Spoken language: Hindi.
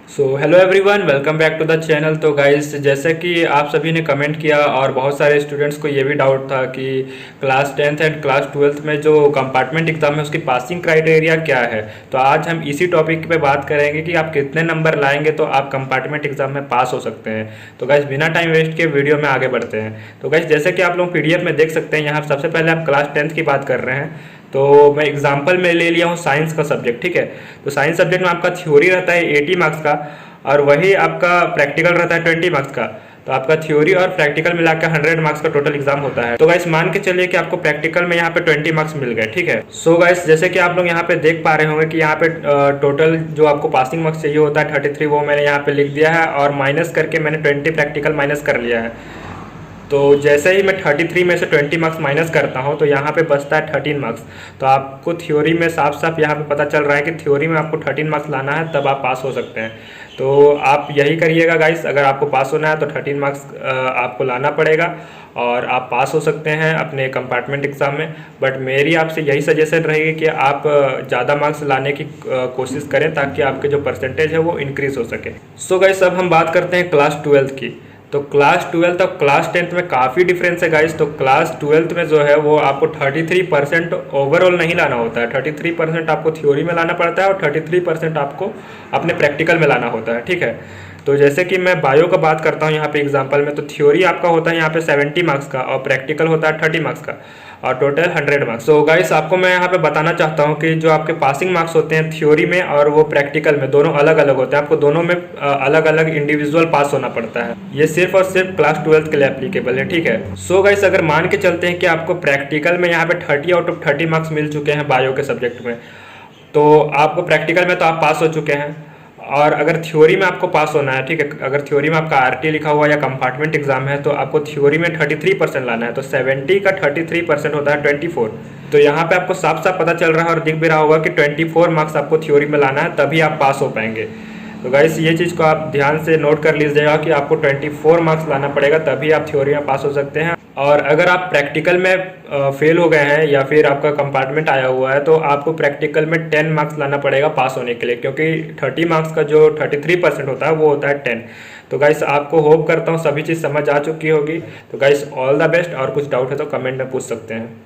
Hello everyone, welcome back to the channel. तो गाइस, जैसे कि आप सभी ने कमेंट किया और बहुत सारे स्टूडेंट्स को ये भी डाउट था कि class 10th and class 12th में जो कंपार्टमेंट एग्जाम है उसकी पासिंग क्राइटेरिया क्या है। तो आज हम इसी टॉपिक पे बात करेंगे कि आप कितने नंबर लाएंगे तो आप कंपार्टमेंट एग्जाम में पास हो सकते हैं। तो गाइस, बिना टाइम वेस्ट के वीडियो में आगे बढ़ते हैं। तो गाइस, जैसे कि आप लोग पीडीएफ में देख सकते हैं, यहाँ सबसे पहले आप क्लास 10th की बात कर रहे हैं। तो मैं एग्जाम्पल में ले लिया हूँ साइंस का सब्जेक्ट, ठीक है। तो साइंस सब्जेक्ट में आपका थ्योरी रहता है 80 मार्क्स का, और वही आपका प्रैक्टिकल रहता है 20 मार्क्स का। तो आपका थ्योरी और प्रैक्टिकल मिलाकर 100 मार्क्स का टोटल एग्जाम होता है। तो गाइस, मान के चलिए कि आपको प्रैक्टिकल में यहाँ पे 20 मार्क्स मिल गए, ठीक है। सो गाइस, जैसे कि आप लोग यहाँ पे देख पा रहे होंगे कि यहाँ पे टोटल जो आपको पासिंग मार्क्स चाहिए होता है 33, वो मैंने यहाँ पे लिख दिया है, और माइनस करके मैंने 20 प्रैक्टिकल माइनस कर लिया है। तो जैसे ही मैं 33 में से 20 मार्क्स माइनस करता हूँ तो यहाँ पे बचता है 13 मार्क्स। तो आपको थ्योरी में साफ साफ यहाँ पे पता चल रहा है कि थ्योरी में आपको 13 मार्क्स लाना है, तब आप पास हो सकते हैं। तो आप यही करिएगा गाइस, अगर आपको पास होना है तो 13 मार्क्स आपको लाना पड़ेगा और आप पास हो सकते हैं अपने कंपार्टमेंट एग्ज़ाम में। बट मेरी आपसे यही सजेशन रहेगी कि आप ज़्यादा मार्क्स लाने की कोशिश करें, ताकि आपके जो परसेंटेज है वो इंक्रीज़ हो सके। सो गाइस, अब हम बात करते हैं क्लास 12th की। तो क्लास 12th और क्लास 10th में काफ़ी डिफरेंस है गाइस। तो क्लास 12th में जो है वो आपको 33% ओवरऑल नहीं लाना होता है। 33% आपको थ्योरी में लाना पड़ता है और 33% आपको अपने प्रैक्टिकल में लाना होता है, ठीक है। तो जैसे कि मैं बायो का बात करता हूँ यहाँ पे एग्जांपल में, तो थ्योरी आपका होता है यहाँ पे 70 मार्क्स का और प्रैक्टिकल होता है 30 मार्क्स का, और टोटल 100 मार्क्स। तो गाइस, आपको मैं यहाँ पे बताना चाहता हूँ कि जो आपके पासिंग मार्क्स होते हैं थ्योरी में और वो प्रैक्टिकल में, दोनों अलग अलग होते हैं। आपको दोनों में अलग अलग इंडिविजुअल पास होना पड़ता है। ये सिर्फ और सिर्फ क्लास 12th के लिए एप्लीकेबल है, ठीक है। सो गाइस, अगर मान के चलते हैं कि आपको प्रैक्टिकल में यहाँ पे 30 आउट ऑफ 30 मार्क्स मिल चुके हैं बायो के सब्जेक्ट में, तो आपको प्रैक्टिकल में तो आप पास हो चुके हैं। और अगर थ्योरी में आपको पास होना है, ठीक है, अगर थ्योरी में आपका आरटी लिखा हुआ या कंपार्टमेंट एग्जाम है, तो आपको थ्योरी में 33% लाना है। तो 70 का 33% होता है 24। तो यहाँ पे आपको साफ साफ पता चल रहा है और दिख भी रहा होगा कि 24 मार्क्स आपको थ्योरी में लाना है, तभी आप पास हो पाएंगे। तो गाइस, ये चीज़ को आप ध्यान से नोट कर लीजिएगा कि आपको 24 मार्क्स लाना पड़ेगा, तभी आप थ्योरी में पास हो सकते हैं। और अगर आप प्रैक्टिकल में फेल हो गए हैं या फिर आपका कंपार्टमेंट आया हुआ है, तो आपको प्रैक्टिकल में 10 मार्क्स लाना पड़ेगा पास होने के लिए, क्योंकि 30 मार्क्स का जो 33% होता है वो होता है 10। तो गाइस, आपको होप करता हूँ सभी चीज़ समझ आ चुकी होगी। तो गाइस, ऑल द बेस्ट। और कुछ डाउट है तो कमेंट में पूछ सकते हैं।